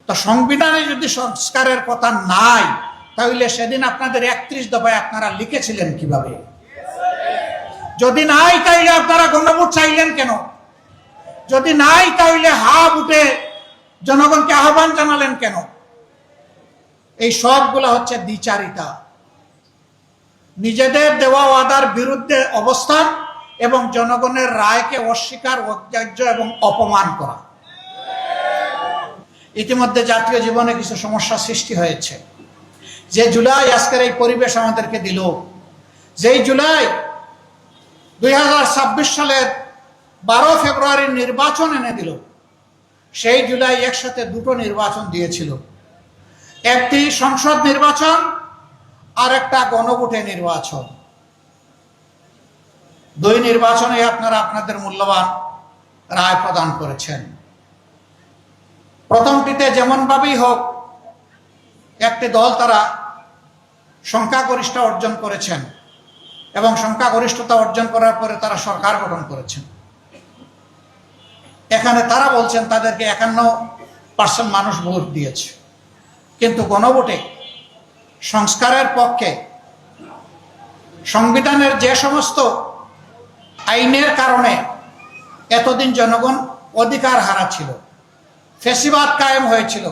তো সংবিধানে যদি সংস্কারের কথা নাই, তাহলে সেদিন আপনাদের 31 দফায় আপনারা লিখেছিলেন কিভাবে? যদি নাই তাইলে আপনারা গণভোট চাইলেন কেন? যদি নাই তাহলে হা ভোটে জনগণকে আহ্বান জানালেন কেন? এই সবগুলা হচ্ছে দ্বিচারিতা, নিজেদের দেওয়া ওয়াদার বিরুদ্ধে অবস্থান এবং জনগণের রায়কে অস্বীকার, অগ্রাহ্য এবং অপমান করা। ইতিমধ্যে জাতীয় জীবনে কিছু সমস্যা সৃষ্টি হয়েছে। যে জুলাই আজকের এই পরিবেশ আমাদেরকে দিল, যেই জুলাই 2026 সালের 12 ফেব্রুয়ারির নির্বাচন এনে দিল, সেই জুলাই একসাথে দুটো নির্বাচন দিয়েছিল, একটি সংসদ নির্বাচন আর একটা গণভোটে নির্বাচন। দুই নির্বাচনে আপনারা আপনাদের মূল্যবান রায় প্রদান করেছেন। প্রথমটিতে যেমনভাবেই হোক একটি দল তারা সংখ্যাগরিষ্ঠতা অর্জন করেছেন এবং সংখ্যাগরিষ্ঠতা অর্জন করার পরে তারা সরকার গঠন করেছেন। এখানে তারা বলছেন তাদেরকে 51% মানুষ ভোট দিয়েছে, কিন্তু গণভোটে সংস্কারের পক্ষে সংবিধানের যে সমস্ত আইনের কারণে এতদিন জনগণ অধিকার হারাচ্ছিল, ফ্যাসিবাদ কায়েম হয়েছিল,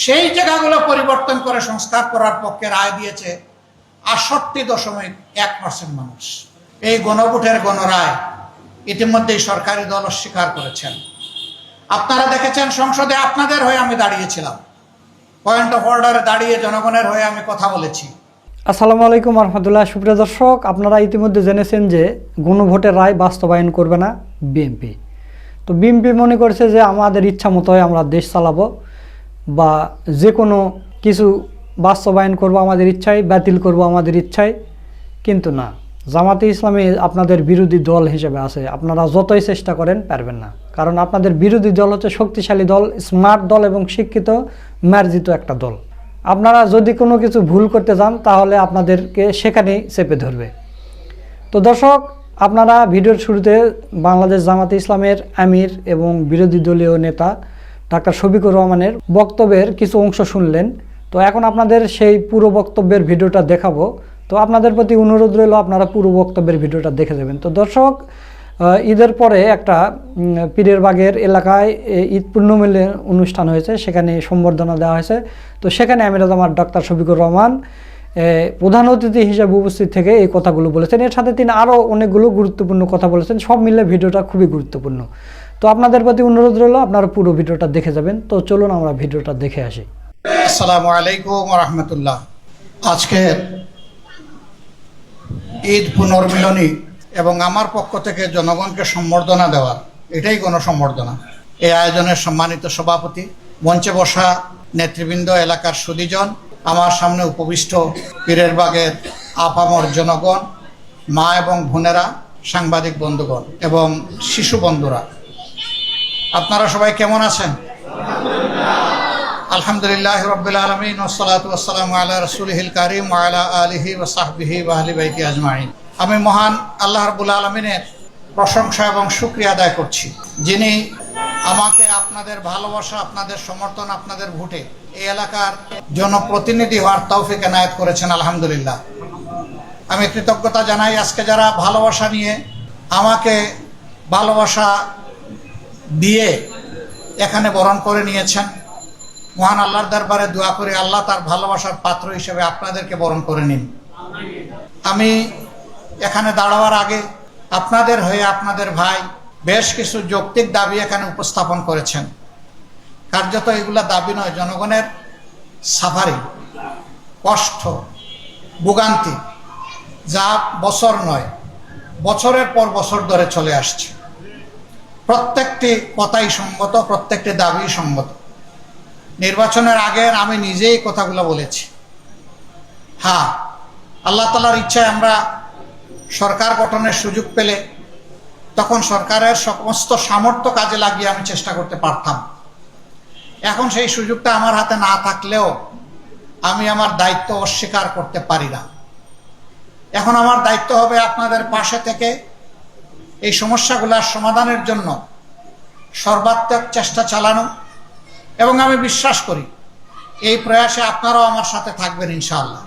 সেই জায়গাগুলো পরিবর্তন করে সংস্কার করার পক্ষে রায় দিয়েছে 68.1% মানুষ। এই গণভোটের গণরায় ইতিমধ্যেই সরকারি দল অস্বীকার করেছেন। আপনারা দেখেছেন সংসদে আপনাদের হয়ে আমি দাঁড়িয়েছিলাম, পয়েন্ট অফ অর্ডারে দাঁড়িয়ে জনগণের হয়ে আমি কথা বলেছি। আসসালামু আলাইকুম রহমতুল্লাহ। সুপ্রিয় দর্শক, আপনারা ইতিমধ্যে জেনেছেন যে গণভোটের রায় বাস্তবায়ন করবে না বিএনপি। তো বিএনপি মনে করছে যে আমাদের ইচ্ছা মতোই আমরা দেশ চালাবো, বা যে কোনো কিছু বাস্তবায়ন করব আমাদের ইচ্ছায়, বাতিল করব আমাদের ইচ্ছায়। কিন্তু না, জামাতে ইসলামী আপনাদের বিরোধী দল হিসেবে আছে। আপনারা যতই চেষ্টা করেন পারবেন না, কারণ আপনাদের বিরোধী দল হচ্ছে শক্তিশালী দল, স্মার্ট দল এবং শিক্ষিত মার্জিত একটা দল। আপনারা যদি কোনো কিছু ভুল করতে যান তাহলে আপনাদেরকে সেখানেই চেপে ধরবে। তো দর্শক, আপনারা ভিডিওর শুরুতে বাংলাদেশ জামাতে ইসলামের আমির এবং বিরোধী দলীয় নেতা ডাক্তার শফিকুর রহমানের বক্তব্যের কিছু অংশ শুনলেন। তো এখন আপনাদের সেই পুরো বক্তব্যের ভিডিওটা দেখাবো। তো আপনাদের প্রতি অনুরোধ রইল আপনারা পুরো বক্তব্যের ভিডিওটা দেখে যাবেন। তো দর্শক, ঈদের পরে একটা পীরের বাগের এলাকায় ঈদ পূর্ণমিলন অনুষ্ঠান হয়েছে, সেখানে সম্বর্ধনা দেওয়া হয়েছে। তো সেখানে আমির জামাত ডাক্তার শফিকুর রহমান প্রধান অতিথি হিসেবে উপস্থিত থেকে এই কথাগুলো বলেছেন। এর সাথে তিনি আরও অনেকগুলো গুরুত্বপূর্ণ কথা বলেছেন। সব মিলে ভিডিওটা খুবই গুরুত্বপূর্ণ। তো আপনাদের প্রতি অনুরোধ রইল আপনারা পুরো ভিডিওটা দেখে যাবেন। তো চলুন আমরা ভিডিওটা দেখে আসি। আসসালামু আলাইকুম রহমতুল্লাহ। আজকের ঈদ পুনর্মিলনী এবং আমার পক্ষ থেকে জনগণকে সম্বর্ধনা দেওয়ার, এটাই গণসম্বর্ধনা। এই আয়োজনের সম্মানিত সভাপতি, মঞ্চে বসা নেতৃবৃন্দ, এলাকার সুধীজন, আমার সামনে উপবিষ্ট পীরের বাগের আপামর জনগণ, মা এবং বোনেরা, সাংবাদিক বন্ধুগণ এবং শিশু বন্ধুরা, আপনারা সবাই কেমন আছেন? আলহামদুলিল্লাহ রাব্বিল আলামিন ওয়াসসালাতু ওয়াসসালামু আলা রাসূলিহিল কারীম ওয়া আলা আলিহি ওয়া সাহবিহি ওয়া আহলি বাইতি আজমাইন। আমি মহান আল্লাহ রাব্বুল আলামিনের প্রশংসা এবং শুকরিয়া আদায় করছি, যিনি আমাকে আপনাদের ভালোবাসা, আপনাদের সমর্থন, আপনাদের ভোটে এই এলাকার জনপ্রতিনিধি হওয়ার তৌফিক এনায়েত করেছেন। আলহামদুলিল্লাহ, আমি কৃতজ্ঞতা জানাই। আজকে যারা ভালোবাসা নিয়ে আমাকে ভালোবাসা দিয়ে এখানে বরণ করে নিয়েছেন, মহান আল্লাহর দরবারে দোয়া করে আল্লাহ তার ভালোবাসার পাত্র হিসেবে আপনাদেরকে বরণ করে নিন। আমি এখানে দাঁড়াবার আগে আপনাদের হয়ে আপনাদের ভাই বেশ কিছু যৌক্তিক দাবি এখানে উপস্থাপন করেছেন। কার্যত এগুলা দাবি নয়, জনগণের সাফারি, কষ্ট, ভোগান্তি, যা বছর নয় বছরের পর বছর ধরে চলে আসছে। প্রত্যেকটি কথাই সঙ্গত, প্রত্যেকটি দাবি সঙ্গত। নির্বাচনের আগে আমি নিজেই কথাগুলো বলেছি। হ্যাঁ, আল্লাহ তাআলার ইচ্ছায় আমরা সরকার গঠনের সুযোগ পেলে তখন সরকারের সমস্ত সামর্থ্য কাজে লাগিয়ে আমি চেষ্টা করতে পারতাম। এখন সেই সুযোগটা আমার হাতে না থাকলেও আমি আমার দায়িত্ব অস্বীকার করতে পারি না। এখন আমার দায়িত্ব হবে আপনাদের পাশে থেকে এই সমস্যাগুলোর সমাধানের জন্য সর্বাত্মক চেষ্টা চালানো এবং আমি বিশ্বাস করি এই প্রয়াসে আপনারাও আমার সাথে থাকবেন ইনশাআল্লাহ।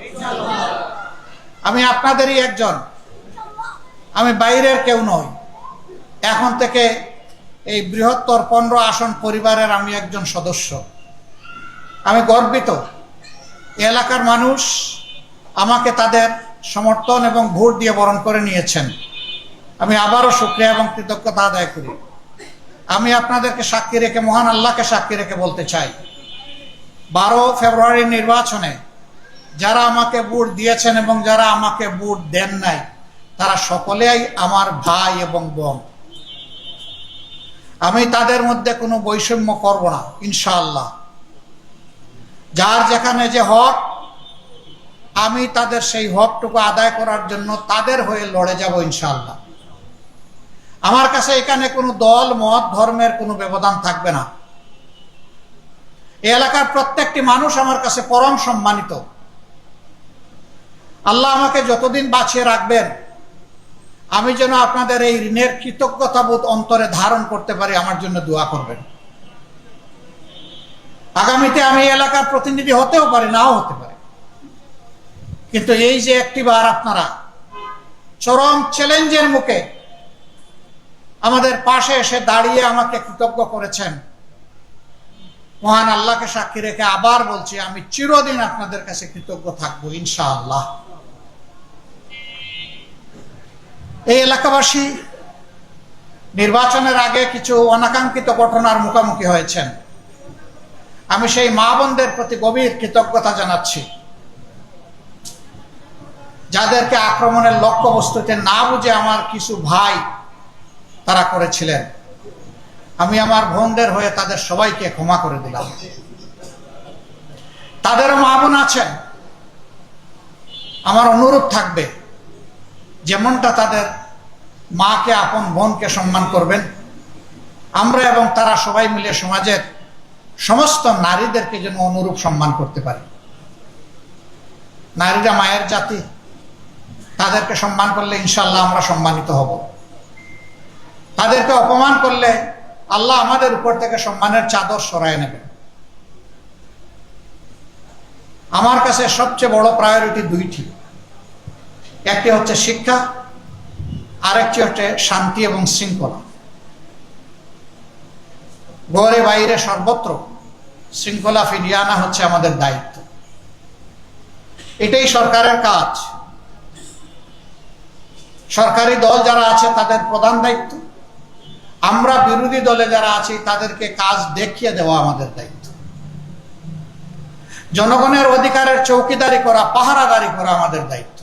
আমি আপনাদেরই একজন, আমি বাইরের কেউ নই। এখন থেকে এই বৃহত্তর 15 আসন পরিবারের আমি একজন সদস্য। আমি গর্বিত এলাকার মানুষ আমাকে তাদের সমর্থন এবং ভোট দিয়ে বরণ করে নিয়েছেন। আমি আবারও শুকরিয়া এবং কৃতজ্ঞতা আদায় করি। আমি আপনাদেরকে সাক্ষী রেখে, মহান আল্লাহকে সাক্ষী রেখে বলতে চাই, 12 ফেব্রুয়ারির নির্বাচনে যারা আমাকে ভোট দিয়েছেন এবং যারা আমাকে ভোট দেন নাই, তারা সকলেই আমার ভাই এবং বোন। আমি তাদের মধ্যে কোনো বৈষম্য করব না ইনশাআল্লাহ। যার যেখানে যে হক, আমি তাদের সেই হকটুকু আদায় করার জন্য তাদের হয়ে লড়ে যাব ইনশাআল্লাহ। আমার কাছে এখানে কোনো দল, মত, ধর্মের কোনো ব্যবধান থাকবে না। এই এলাকার প্রত্যেকটি মানুষ আমার কাছে পরম সম্মানিত। আল্লাহ আমাকে যতদিন বাঁচিয়ে রাখবেন, আমি যেন আপনাদের এই ঋণের কৃতজ্ঞতাবোধ অন্তরে ধারণ করতে পারি, আমার জন্য দোয়া করবেন। আগামীতে আমি এলাকার প্রতিনিধি হতেও পারি, নাও হতে পারে, কিন্তু এই যে একটিবার আপনারা চরম চ্যালেঞ্জের মুখে আমাদের পাশে এসে দাঁড়িয়ে আমাকে কৃতজ্ঞ করেছেন, মহান আল্লাহকে সাক্ষী রেখে আবার বলছি, আমি চিরদিন আপনাদের কাছে কৃতজ্ঞ থাকবো ইনশাআল্লাহ। এই এলাকাবাসী নির্বাচনের আগে কিছু অনাকাঙ্ক্ষিত ঘটনার মুখোমুখি হয়েছেন। আমি সেই মা বোনদের প্রতি গভীর কৃতজ্ঞতা জানাচ্ছি, যাদেরকে আক্রমণের লক্ষ্যবস্তুতে না বুঝে আমার কিছু ভাই তারা করেছিলেন। আমি আমার বোনদের হয়ে তাদের সবাইকে ক্ষমা করে দিলাম। তাদেরও মা বোন আছেন, আমার অনুরোধ থাকবে, যেমনটা তাদের মাকে, আপন বোনকে সম্মান করবেন, আমরা এবং তারা সবাই মিলে সমাজের সমস্ত নারীদেরকে যেন অনুরূপ সম্মান করতে পারি। নারীরা মায়ের জাতি, তাদেরকে সম্মান করলে ইনশাআল্লাহ আমরা সম্মানিত হব। তাদেরকে অপমান করলে আল্লাহ আমাদের উপর থেকে সম্মানের চাদর সরায় নেবেন। আমার কাছে সবচেয়ে বড় প্রায়োরিটি দুইটি, একটি হচ্ছে শিক্ষা, আরেকটি হচ্ছে শান্তি এবং শৃঙ্খলা। ঘরে বাইরে সর্বত্র শৃঙ্খলা ফিরিয়ে আনা হচ্ছে আমাদের দায়িত্ব। এটাই সরকারের কাজ। সরকারি দল যারা আছে তাদের প্রধান দায়িত্ব, আমরা বিরোধী দলে যারা আছি তাদেরকে কাজ দেখিয়ে দেওয়া আমাদের দায়িত্ব। জনগণের অধিকারের চৌকিদারি করা, পাহারাদারি করা আমাদের দায়িত্ব।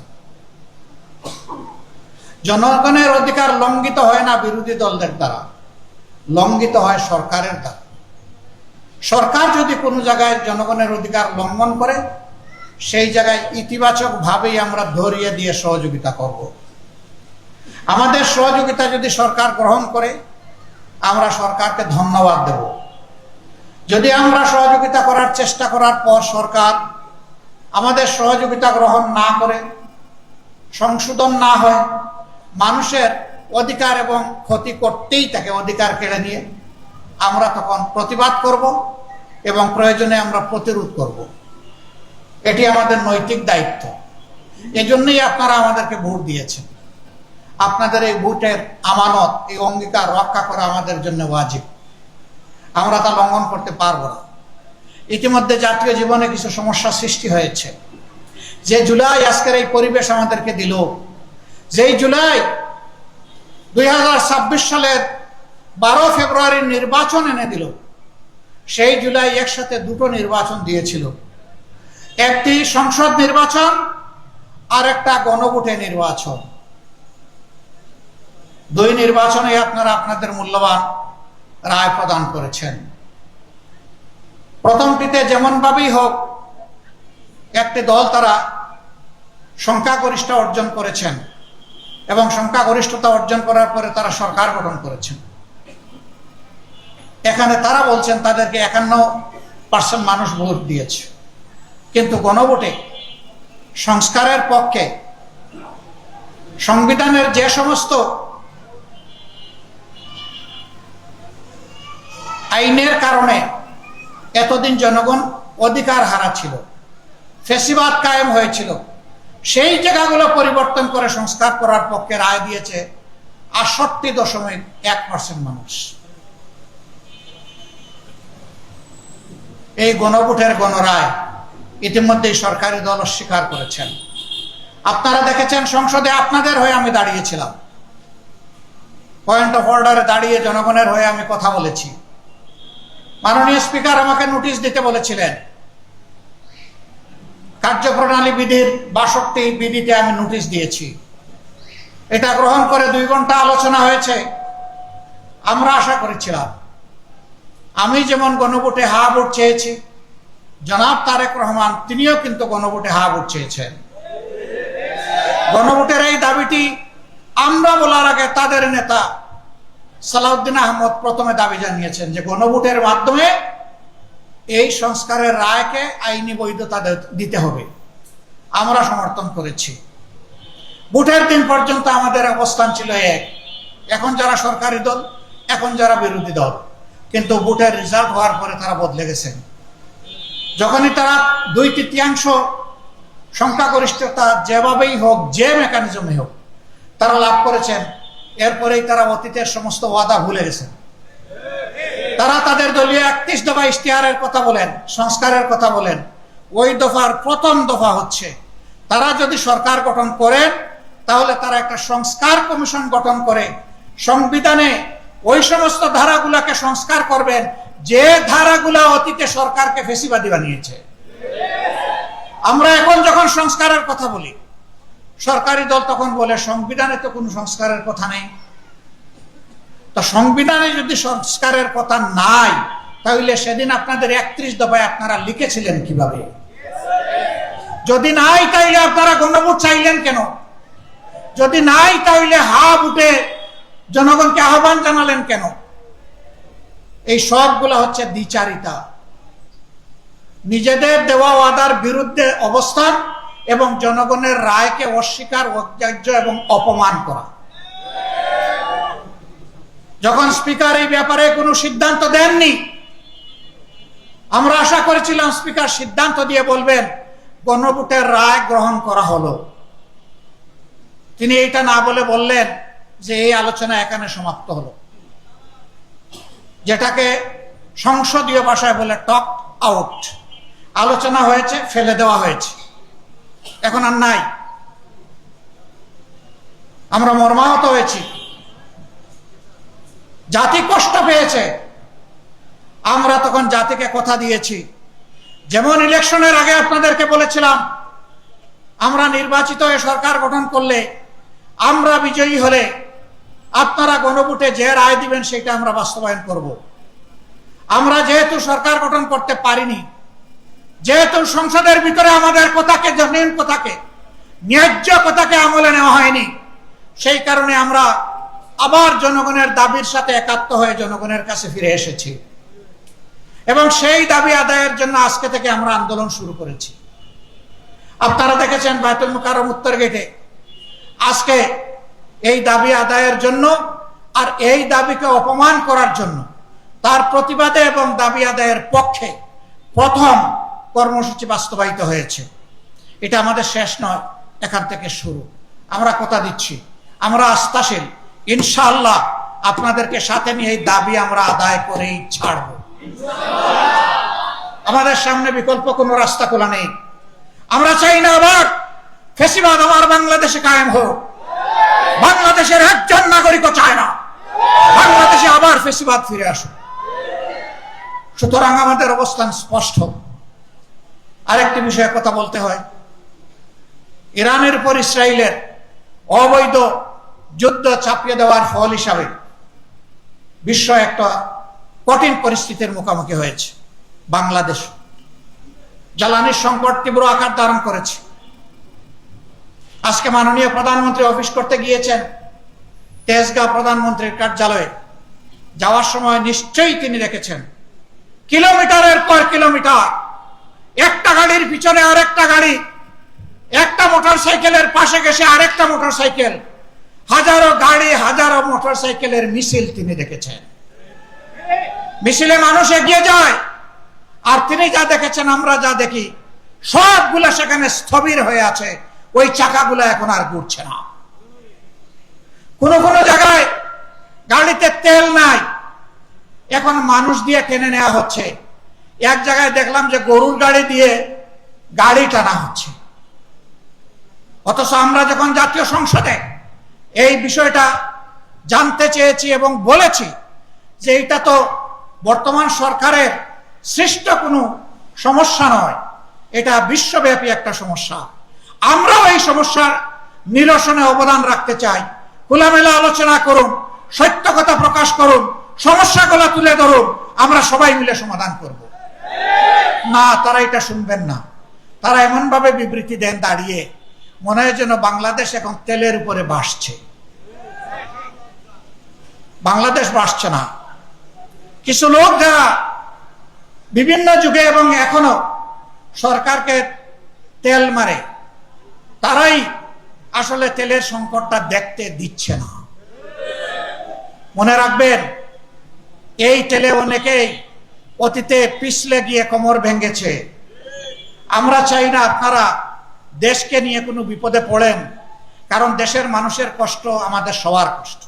জনগণের অধিকার লঙ্ঘিত হয় না বিরোধী দলদের দ্বারা, লঙ্ঘিত হয় সরকারের দ্বারা। সরকার যদি কোনো জায়গায় জনগণের অধিকার লঙ্ঘন করে, সেই জায়গায় ইতিবাচক ভাবেই আমরা ধরিয়ে দিয়ে সহযোগিতা করব। আমাদের সহযোগিতা যদি সরকার গ্রহণ করে, আমরা সরকারকে ধন্যবাদ দেব। যদি আমরা সহযোগিতা করার চেষ্টা করার পর সরকার আমাদের সহযোগিতা গ্রহণ না করে, সংশোধন না হয়, মানুষের অধিকার এবং ক্ষতি করতেই থাকে, অধিকার কেড়ে নিয়ে, আমরা তখন প্রতিবাদ করব এবং প্রয়োজনে আমরা প্রতিরোধ করব। এটি আমাদের নৈতিক দায়িত্ব। এজন্যই আপনারা আমাদেরকে ভোট দিয়েছেন। আপনাদের এই ভোটের আমানত, এই অঙ্গীকার রক্ষা করা আমাদের জন্য ওয়াজিব। আমরা তা লঙ্ঘন করতে পারবো না। ইতিমধ্যে জাতীয় জীবনে কিছু সমস্যা সৃষ্টি হয়েছে। যে জুলাই আজকের এই পরিবেশ আমাদেরকে দিল, যেই জুলাই 2026 সালের 12 ফেব্রুয়ারির নির্বাচন এনে দিল, সেই জুলাই একসাথে দুটো নির্বাচন দিয়েছিল। একটি সংসদ নির্বাচন আর একটা গণভোটে নির্বাচন। দুই নির্বাচনে আপনারা আপনাদের মূল্যবান রায় প্রদান করেছেন। প্রথমটিতে যেমন ভাবেই হোক একটি দল তারা সংখ্যাগরিষ্ঠ অর্জন করেছেন এবং সংখ্যাগরিষ্ঠতা অর্জন করার পরে তারা সরকার গঠন করেছেন। এখানে তারা বলছেন তাদেরকে 51% মানুষ ভোট দিয়েছে, কিন্তু গণভোটে সংস্কারের পক্ষে সংবিধানের যে সমস্ত আইনের কারণে এতদিন জনগণ অধিকার হারা ছিল, ফ্যাসিবাদ কায়েম হয়েছিল, সেই জায়গাগুলো পরিবর্তন করে সংস্কার করার পক্ষে রায় দিয়েছে 68.1% মানুষ। এই গণভোটের গণরায় ইতিমধ্যেই সরকারি দল অস্বীকার করেছেন। আপনারা দেখেছেন সংসদে আপনাদের হয়ে আমি দাঁড়িয়েছিলাম, পয়েন্ট অফ অর্ডারে দাঁড়িয়ে জনগণের হয়ে আমি কথা বলেছি। মাননীয় স্পিকার আমাকে নোটিশ দিতে বলেছিলেন, কার্যপ্রণালী বিধির 62 বিধিতে আমি নোটিশ দিয়েছি। এটা গ্রহণ করে 2 ঘন্টা আলোচনা হয়েছে। আমরা আশা করেছিলাম, আমি যেমন গণভোটে হা ভোট চেয়েছি, জনাব তারেক রহমান তিনিও কিন্তু গণভোটে হা ভোট চেয়েছেন। গণভোটের এই দাবিটি আমরা বলার আগে তাদের নেতা সালাউদ্দিন আহমদ প্রথমে দাবি জানিয়েছেন যে গণভোটের মাধ্যমে এই সংস্কারের রায়কে আইনি বৈধতা দিতে হবে। আমরা সমর্থন করেছি। ভোটের দিন পর্যন্ত আমাদের অবস্থান ছিল এক, এখন যারা সরকারি দল, এখন যারা বিরোধী দল, কিন্তু ভোটের রেজাল্ট হওয়ার পরে তারা বদলে গেছেন। যখনই তারা 2/3 সংখ্যাগরিষ্ঠতা যেভাবেই হোক, যে মেকানিজমে হোক তারা লাভ করেছেন, এরপরেই তারা অতীতের সমস্ত ওয়াদা ভুলে গেছেন। তারা তাদের দলীয় 31 দফা ইশতেহারের কথা বলেন, সংস্কারের কথা বলেন। ওই দফার প্রথম দফা হচ্ছে তারা যদি সরকার গঠন করেন তাহলে তারা একটা সংস্কার কমিশন গঠন করে সংবিধানে ওই সমস্ত ধারাগুলাকে সংস্কার করবেন যে ধারাগুলা অতীতে সরকারকে ফেসিবাদী বানিয়েছে। আমরা এখন যখন সংস্কারের কথা বলি, সরকারি দল তখন বলে সংবিধানে তো কোনো সংস্কারের কথা নেই। তো সংবিধানে যদি সংস্কারের কথা নাই, তাহলে সেদিন আপনাদের 31 দফায় আপনারা লিখেছিলেন কিভাবে? যদি নাই তাইলে আপনারা গণভোট চাইলেন কেন? যদি নাই তাহলে হা ভোটে জনগণকে আহ্বান জানালেন কেন? এই সবগুলা হচ্ছে দ্বিচারিতা, নিজেদের দেওয়া ওয়াদার বিরুদ্ধে অবস্থান এবং জনগণের রায়কে অস্বীকার, অগ্রাহ্য এবং অপমান করা। যখন স্পিকার এই ব্যাপারে কোনো সিদ্ধান্ত দেননি, আমরা আশা করেছিলাম স্পিকার সিদ্ধান্ত দিয়ে বলবেন গণভোটের রায় গ্রহণ করা হলো। তিনি এটা না বলে বললেন যে এই আলোচনা এখানে সমাপ্ত হলো, যেটাকে সংসদীয় ভাষায় বলে টক আউট। আলোচনা হয়েছে, ফেলে দেওয়া হয়েছে, এখন আর নাই। আমরা মর্মাহত হয়েছি, জাতি কষ্ট পেয়েছে। আমরা তখন জাতিকে কথা দিয়েছি, যেমন ইলেকশনের আগে আপনাদেরকে বলেছিলাম আমরা নির্বাচিত হয়ে সরকার গঠন করলে, আমরা বিজয়ী হলে আপনারা গণভোটে যে রায় দিবেন সেটা আমরা বাস্তবায়ন করব। আমরা যেহেতু সরকার গঠন করতে পারিনি, যেহেতু সংসদের ভিতরে আমাদের কথাকে, জনগণ কথাকে, ন্যায্য কথাকে আমলে নেওয়া হয়নি, সেই কারণে আমরা আবার জনগণের দাবির সাথে একাত্ম হয়ে জনগণের কাছে ফিরে এসেছি এবং সেই দাবি আদায়ের জন্য আজকে থেকে আমরা আন্দোলন শুরু করেছি। আপনারা দেখেছেন বায়তুল মুকাররম উত্তর গেটে আজকে এই দাবি আদায়ের জন্য আর এই দাবিকে অপমান করার জন্য, তার প্রতিবাদে এবং দাবি আদায়ের পক্ষে প্রথম কর্মসূচি বাস্তবায়িত হয়েছে। এটা আমাদের শেষ নয়, এখান থেকে শুরু। আমরা কথা দিচ্ছি, আমরা আস্থাশীল, ইনশাআল্লাহ আপনাদেরকে সাথে নিয়ে এই দাবি আমরা আদায় করেই ছাড়ব। আমাদের সামনে বিকল্প কোনো রাস্তা খোলা নেই। আমরা চাই না আবার ফ্যাসিবাদ আমার বাংলাদেশে কায়েম হোক। বাংলাদেশের একজন নাগরিকও চায় না বাংলাদেশে আবার ফ্যাসিবাদ ফিরে আসুক। সুতরাং আমাদের অবস্থান স্পষ্ট। আরেকটি বিষয়ে কথা বলতে হয়, ইরানের উপর ইসরায়েলের অবৈধ যুদ্ধ চাপিয়ে দেওয়ার ফল হিসাবে বিশ্ব একটা কঠিন পরিস্থিতির মুখোমুখি হয়েছে। বাংলাদেশ জ্বালানির সংকট তীব্র আকার ধারণ করেছে। আজকে মাননীয় প্রধানমন্ত্রী অফিস করতে গিয়েছেন তেজগাঁও প্রধানমন্ত্রীর কার্যালয়ে। যাওয়ার সময় নিশ্চয়ই তিনি দেখেছেন কিলোমিটারের পর কিলোমিটার একটা গাড়ির পিছনে আরেকটা গাড়ি, একটা মোটর সাইকেলের পাশে গেছে আরেকটা মোটর সাইকেল, হাজারো গাড়ি, হাজারো মোটর সাইকেলের মিছিল তিনি দেখেছেন। মিছিলে মানুষ এগিয়ে যায়, আর তিনি যা দেখেছেন, আমরা যা দেখি, সবগুলা সেখানে স্থবির হয়ে আছে। ওই চাকাগুলো এখন আর ঘুরছে না। কোন কোন জায়গায় গাড়িতে তেল নাই, এখন মানুষ দিয়ে টেনে নেওয়া হচ্ছে। এক জায়গায় দেখলাম যে গরুর গাড়ি দিয়ে গাড়ি টানা হচ্ছে। অথচ আমরা যখন জাতীয় সংসদে এই বিষয়টা জানতে চেয়েছি এবং বলেছি যে এটা তো বর্তমান সরকারের সৃষ্ট কোনো সমস্যা নয়, এটা বিশ্বব্যাপী একটা সমস্যা। আমরাও এই সমস্যার নিরসনে অবদান রাখতে চাই। খোলামেলা আলোচনা করুন, সত্য কথা প্রকাশ করুন, সমস্যাগুলো তুলে ধরুন, আমরা সবাই মিলে সমাধান করব। না, তারা এটা শুনবেন না। তারা এমন ভাবে বিবৃতি দেন দাঁড়িয়ে, মনে হয় যেন বাংলাদেশ এখন তেলের উপরে ভাসছে। বাংলাদেশ ভাসছে না। কিছু লোক যারা বিভিন্ন যুগে এবং এখনো সরকারকে তেল মারে, তারাই আসলে তেলের সংকটটা দেখতে দিচ্ছে না। মনে রাখবেন, এই তেলে অনেকেই অতীতে পিছলে গিয়ে কোমর ভেঙেছে। আমরা চাই না আপনারা দেশকে নিয়ে কোনো বিপদে পড়েন, কারণ দেশের মানুষের কষ্ট আমাদের সবার কষ্ট।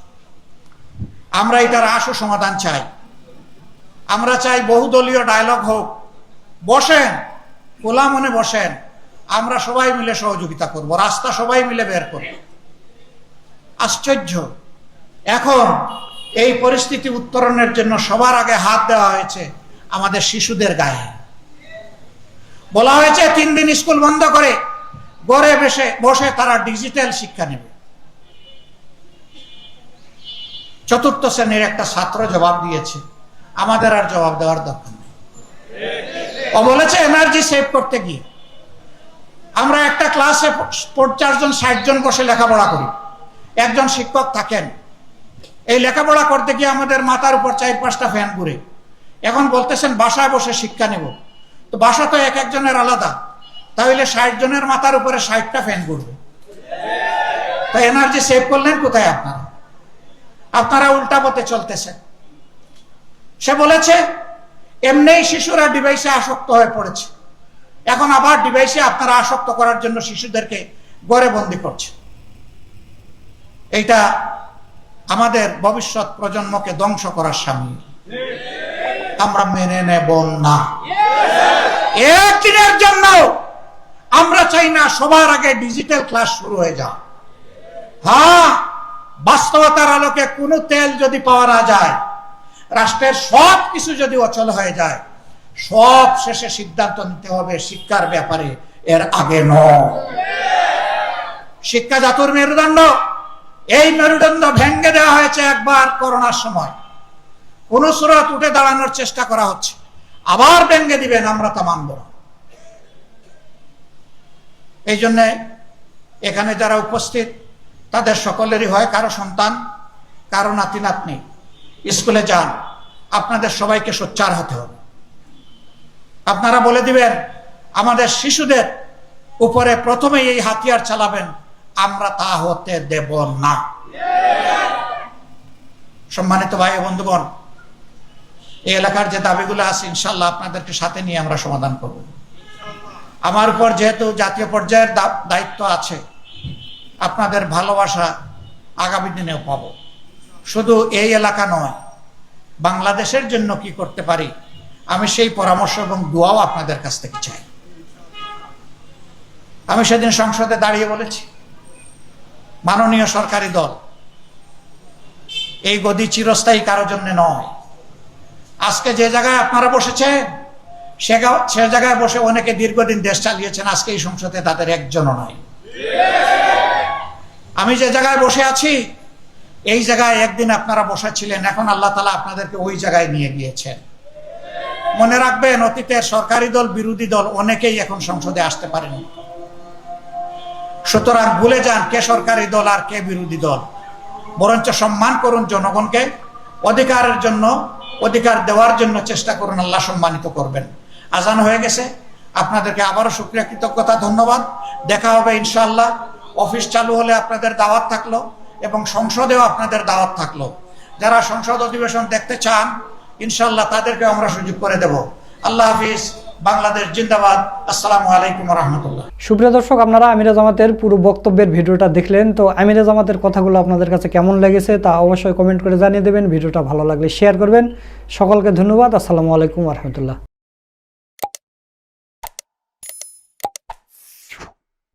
আমরা এটার আশু সমাধান চাই। আমরা চাই বহুদলীয় ডায়লগ হোক, বসেন, খোলা মনে বসেন, আমরা সবাই মিলে সহযোগিতা করব, রাস্তা সবাই মিলে বের করব। আশ্চর্য, এখন এই পরিস্থিতি উত্তরণের জন্য সবার আগে হাত দেওয়া হয়েছে আমাদের শিশুদের গায়ে। বলা হয়েছে 3 দিন স্কুল বন্ধ করে ঘরে বসে তারা ডিজিটাল শিক্ষা নেবে। 4th শ্রেণীর একটা ছাত্র জবাব দিয়েছে, আমাদের আর জবাব দেওয়ার দরকার নেই। ও বলেছে এনার্জি সেভ করতে গিয়ে আমরা একটা ক্লাসে 50 জন 60 জন বসে লেখাপড়া করি, একজন শিক্ষক থাকেন। এই লেখাপড়া করতে গিয়ে আমাদের মাথার উপর 4-5টা ফ্যান ঘুরে। এখন বলতেছেন বাসায় বসে শিক্ষা নেব, তো বাসা তো এক একজনের আলাদা, তাহলে 60 জনের মাথার উপরে 60টা ফ্যান ঘুরবে। তো এনার্জি সেভ করলেন কোথায় আপনারা? আপনারা উল্টা পথে চলতেছেন। সে বলেছে এমনিই শিশুরা ডিভাইসে আসক্ত হয়ে পড়েছে, এখন আবার ডিভাইসে আপনারা আসক্ত করার জন্য শিশুদেরকে ঘরে বন্দি করছে। এইটা আমাদের ভবিষ্যৎ প্রজন্মকে ধ্বংস করার সামিল। আমরা মেনে নেব না। একদিনের জন্য আমরা চাই না সবার আগে ডিজিটাল ক্লাস শুরু হয়ে যাক। হ্যাঁ, বাস্তবতার আলোকে কোনো তেল যদি পাওয়া না যায়, রাষ্ট্রের সব কিছু যদি অচল হয়ে যায়, সব শেষে সিদ্ধান্ত নিতে হবে শিক্ষার ব্যাপারে, এর আগে নয়। শিক্ষা জাতির মেরুদণ্ড, এই মেরুদণ্ড ভেঙে দেওয়া হয়েছে একবার করোনার সময়। কোন সুরত উঠে দাঁড়ানোর চেষ্টা করা হচ্ছে, আবার ভেঙে দিবেন, আমরা তা মানব না। এই জন্য এখানে যারা উপস্থিত তাদের সকলেরই হয় কারো সন্তান, কারো নাতি নাতনি স্কুলে যান, আপনাদের সবাইকে সোচ্চার হতে হবে। আপনারা বলে দিবেন আমাদের শিশুদের উপরে প্রথমেই এই হাতিয়ার চালাবেন, আমরা তা হতে দেব না। সম্মানিত ভাই ও বন্ধুগণ, এই এলাকার যে দাবিগুলো আছে ইনশাল্লাহ আপনাদেরকে সাথে নিয়ে আমরা সমাধান করব। আমার উপর যেহেতু জাতীয় পর্যায়ের দায়িত্ব আছে, আপনাদের ভালোবাসা আগামী দিনেও পাবো। শুধু এই এলাকা নয়, বাংলাদেশের জন্য কি করতে পারি, আমি সেই পরামর্শ এবং দোয়াও আপনাদের কাছ থেকে চাই। আমি সেদিন সংসদে দাঁড়িয়ে বলেছি, মাননীয় সরকারি দল, এই গদি চিরস্থায়ী কারোর জন্য নয়। আজকে যে জায়গায় আপনারা বসেছেন সে জায়গায় বসে অনেকে দীর্ঘদিন দেশ চালিয়েছেন, আজকে এই সংসদে তাদের একজনও নয়। আমি যে জায়গায় বসে আছি এই জায়গায় একদিন আপনারা বসেছিলেন, এখন আল্লাহ তাআলা আপনাদেরকে ওই জায়গায় নিয়ে গিয়েছেন। মনে রাখবেন, অতীতের সরকারি দল বিরোধী দল অনেকেই এখন সংসদে আসতে পারেনি। সুতরাং ভুলে যান কে সরকারি দল আর কে বিরোধী দল, বরঞ্চ সম্মান করুন জনগণকে, অধিকারের জন্য অধিকার দেওয়ার জন্য চেষ্টা করুন, আল্লাহ সম্মানিত করবেন। আজান হয়ে গেছে, আপনাদেরকে আবারও শুকরিয়া, কৃতজ্ঞতা, ধন্যবাদ। দেখা হবে ইনশাআল্লাহ। অফিস চালু হলে আপনাদের দাওয়াত থাকলো এবং সংসদেও আপনাদের দাওয়াত থাকলো। যারা সংসদ অধিবেশন দেখতে চান ইনশাআল্লাহ তাদেরকে আমরা সুযোগ করে দেব। আল্লাহ হাফিজ। বাংলাদেশ জিন্দাবাদ। আসসালামু আলাইকুম রহমতুল্লাহ। সুপ্রিয় দর্শক, আপনারা আমিরে জামাতের পুরো বক্তব্যের ভিডিওটা দেখলেন। তো আমিরে জামাতের কথাগুলো আপনাদের কাছে কেমন লেগেছে তা অবশ্যই কমেন্ট করে জানিয়ে দেবেন। ভিডিওটা ভালো লাগলে শেয়ার করবেন। সকলকে ধন্যবাদ। আসসালামু আলাইকুম রহমতুল্লাহ।